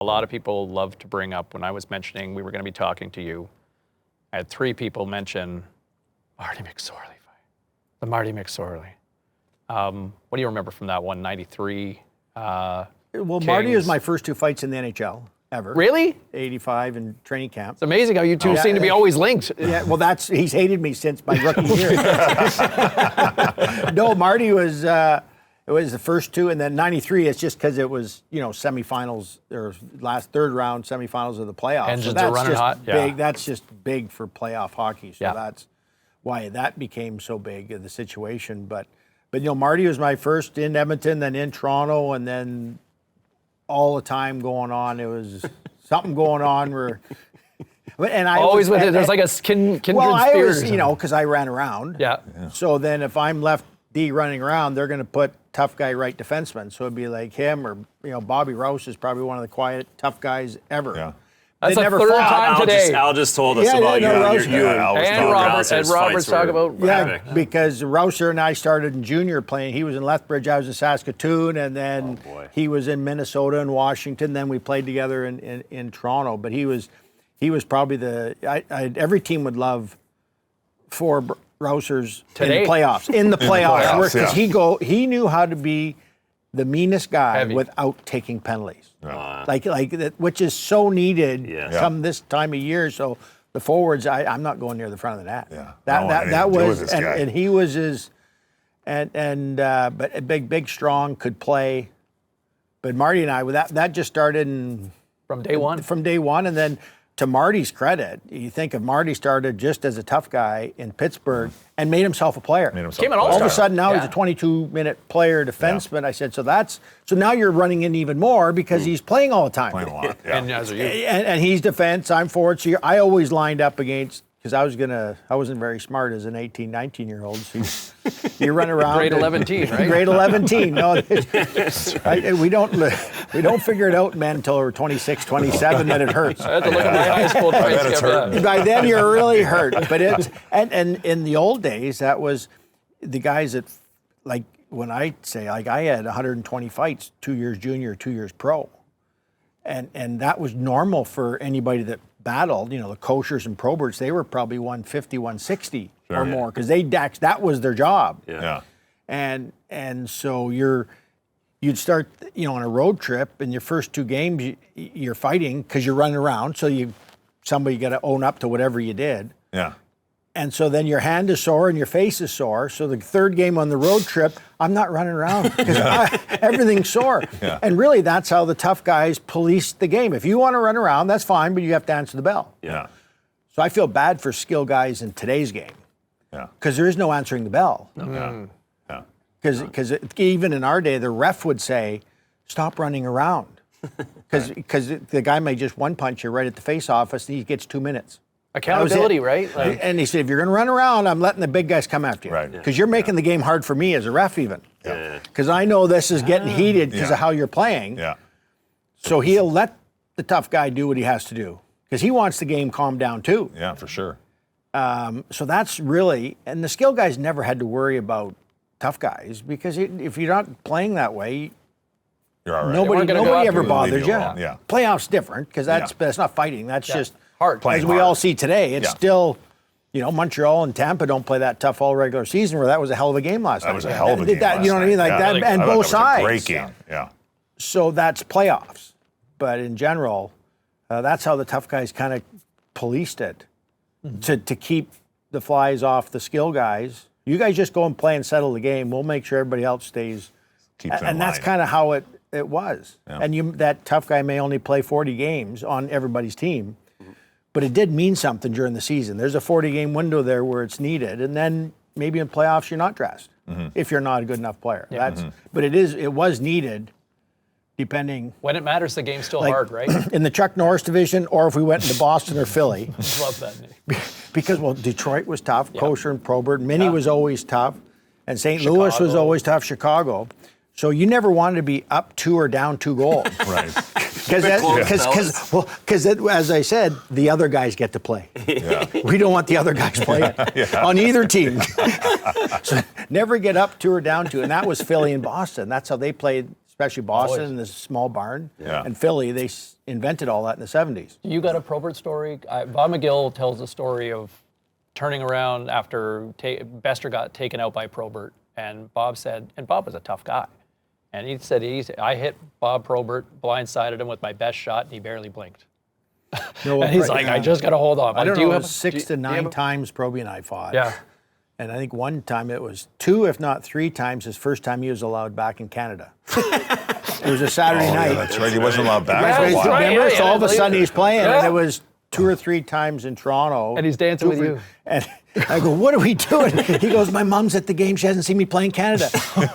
A lot of people love to bring up, when I was mentioning we were going to be talking to you, I had 3 people mention Marty McSorley fight. The Marty McSorley. What do you remember from that one, 93? Well, Kings. Marty was my first 2 fights in the NHL ever. Really? 85 in training camp. It's amazing how you two seem to be always linked. Yeah, well, he's hated me since my rookie year. No, Marty was, it was the first 2, and then 93, it's just because it was, semifinals, or third round semifinals of the playoffs. Engines so are running hot. Big, that's just big for playoff hockey. So Yeah. that's why that became so big of the situation. But Marty was my first in Edmonton, then in Toronto, and then all the time going on. It was something going on where, and I always with it. There's like a kindred spirit. Well, I always, because I ran around. Yeah. So then if I'm left D running around, they're going to put tough guy right defenseman. So it'd be like him or, Bobby Rouse is probably one of the quiet, tough guys ever. Yeah. That's They the never third fought. time today. Al just told us Yeah, about yeah, no, Rouse- you And Robert's talk about Because Rouser and I started in junior playing. He was in Lethbridge, I was in Saskatoon, and then he was in Minnesota and Washington. Then we played together in Toronto. But he was probably every team would love 4 Rousers Today. in the playoffs. In the playoffs, because yeah. he knew how to be the meanest guy Heavy. without taking penalties. Like that, which is so needed come this time of year. So the forwards, I'm not going near the front of the net. Yeah. That was, this guy. and he was his, but big, strong, could play. But Marty and I, that just started From day one. From day one, and then to Marty's credit, you think of Marty started just as a tough guy in Pittsburgh and made himself a player. Came in All of a sudden now Yeah. he's a 22-minute player, defenseman. I said, so now you're running in even more because he's playing all the time. Playing a lot. Yeah. And as are you. And he's defense, I'm forward. So I always lined up against, because I wasn't very smart as an 18, 19-year-old. So you run around. Grade 11 teen, right? Grade 11 teen. No, we don't figure it out, man, until we're 26, 27, then it hurts. I had to look at my high school bet it's transcript. hurting. By then you're really hurt. But and in the old days, that was the guys that, like when I say, like I had 120 fights, 2 years junior, 2 years pro. And that was normal for anybody that battled, the Koshers and Proberts, they were probably 150, 160 or more, because that was their job. Yeah. And so you'd start, on a road trip, and your first 2 games you're fighting because you're running around, so somebody got to own up to whatever you did. Yeah. And so then your hand is sore and your face is sore. So the 3rd game on the road trip, I'm not running around because everything's sore. Yeah. And really, that's how the tough guys police the game. If you want to run around, that's fine, but you have to answer the bell. Yeah. So I feel bad for skill guys in today's game Yeah. because there is no answering the bell. Yeah. Yeah. Because even in our day, the ref would say, stop running around. Because the guy may just one punch you right at the face office and he gets 2 minutes. Accountability, right? And he said, if you're going to run around, I'm letting the big guys come after you. Right. Because you're making the game hard for me as a ref even. Because I know this is getting heated because of how you're playing. Yeah. So he'll let the tough guy do what he has to do. Because he wants the game calmed down too. Yeah, for sure. So that's really, and the skill guys never had to worry about tough guys because if you're not playing that way, You're all right. nobody ever bothers you. alone, yeah. Playoffs different because that's not fighting. That's just hard. As we all see today, it's Yeah. still, Montreal and Tampa don't play that tough all regular season. Where that was a hell of a game last night. That was a hell of a game. You know what I mean? Like that, and I thought both that was sides. a great game. Yeah. So that's playoffs. But in general, that's how the tough guys kind of policed it to keep the flies off the skill guys. You guys just go and play and settle the game. We'll make sure everybody else stays. And that's kind of how it was. Yeah. And that tough guy may only play 40 games on everybody's team, but it did mean something during the season. There's a 40-game window there where it's needed, and then maybe in playoffs you're not dressed if you're not a good enough player. But it was needed. Depending. When it matters, the game's still hard, right? In the Chuck Norris division, or if we went into Boston or Philly. Love that name. Because, Detroit was tough, Kosher and Probert. Minnie was always tough. And St. Louis was always tough, Chicago. So you never wanted to be up 2 or down 2 goals. Right. Because as I said, the other guys get to play. Yeah. We don't want the other guys playing on either team. So never get up 2 or down 2. And that was Philly and Boston. That's how they played, especially Boston Always. in this small barn, Yeah. and Philly. They invented all that in the 70s. You got a Probert story? Bob McGill tells the story of turning around after Bester got taken out by Probert, and Bob said, and Bob was a tough guy, and he said, I hit Bob Probert, blindsided him with my best shot, and he barely blinked. No, And he's like, I just got to hold on. I don't do you know, have it was 6 to 9 times Proby and I fought. Yeah. And I think one time it was 2, if not 3 times, his first time he was allowed back in Canada. It was a Saturday Oh, night. yeah, that's right. He wasn't allowed back Yeah, for a that's while. right. Remember? Yeah, So all of a yeah. sudden he's playing, Yeah. and it was 2 or 3 times in Toronto. And he's dancing with you. And I go, what are we doing? He goes, my mom's at the game. She hasn't seen me play in Canada.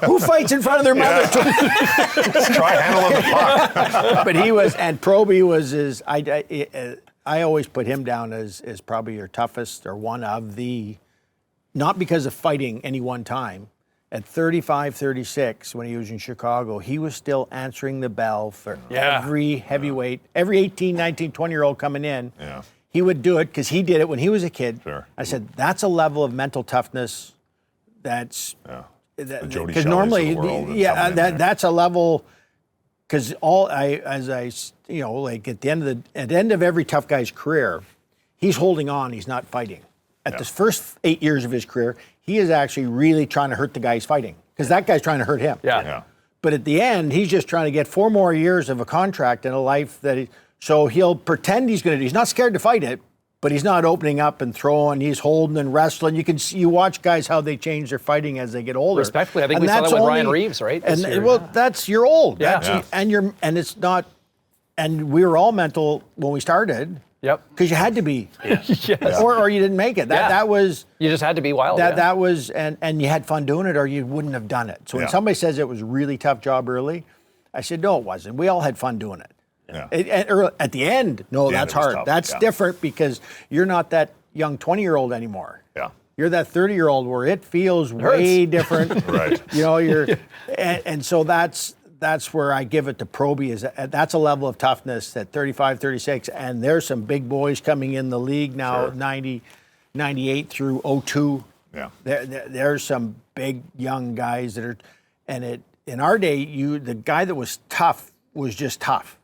Who fights in front of their mother? Try handling the puck. But he was, and Proby was his, I always put him down as probably your toughest or one of the, not because of fighting any one time. At 35, 36, when he was in Chicago, he was still answering the bell for every heavyweight, every 18, 19, 20-year-old coming in. Yeah. He would do it because he did it when he was a kid. Sure. I said, that's a level of mental toughness that's, The Jody because Shelley's normally, of the world and yeah, coming in there. that's a level, because like at the end of every tough guy's career, he's holding on, he's not fighting. At the first 8 years of his career, he is actually really trying to hurt the guy he's fighting, because that guy's trying to hurt him. Yeah. But at the end, he's just trying to get 4 more years of a contract and a life so he'll pretend he's going to do. He's not scared to fight it, but he's not opening up and throwing. He's holding and wrestling. You watch guys how they change their fighting as they get older. Respectfully, I think we saw that with Ryan Reeves, right? And this year. that's you're old. Yeah. That's, and it's not. And we were all mental when we started. Yep. Because you had to be, Yes. or you didn't make it. That was. You just had to be wild. That was, and you had fun doing it, or you wouldn't have done it. So when somebody says it was a really tough job early, I said, no, it wasn't. We all had fun doing it. Yeah. At the end, no, that's it was hard. tough, That's different because you're not that young 20-year-old anymore. Yeah. You're that 30-year-old where it feels way different. Right. And so that's where I give it to Proby. That's a level of toughness at 35, 36, and there's some big boys coming in the league now, 90, 98 through 02. Yeah. There's some big young guys that are, and in our day, the guy that was tough was just tough.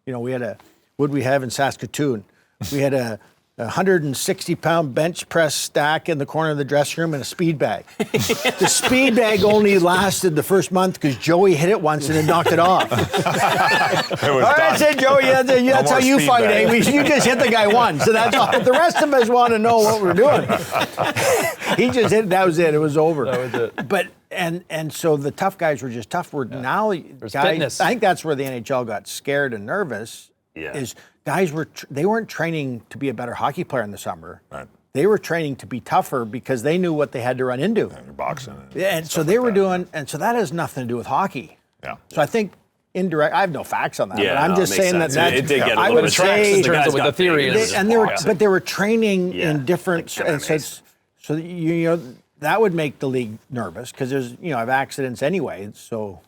We had what'd we have in Saskatoon? We had a 160-pound bench press stack in the corner of the dressing room and a speed bag. The speed bag only lasted the first month because Joey hit it once and then knocked it off. It was All right, done. said Joey, that's how more you speed fight, bag. You just hit the guy once. So that's all. The rest of us want to know what we're doing. He just hit it, that was it. It was over. That was it. But and so the tough guys were just tough. Now There's guys, fitness. I think that's where the NHL got scared and nervous. Yeah. Is guys they weren't training to be a better hockey player in the summer. Right. They were training to be tougher because they knew what they had to run into. You're boxing. And so stuff they like were that. doing, and so that has nothing to do with hockey. Yeah. So I think indirect. I have no facts on that. Yeah, but I'm no, just it makes saying that sense. that's. It did get a I little would bit say in terms of what the theory is. but they were training Yeah, in different, like and so that would make the league nervous because there's I have accidents anyway. So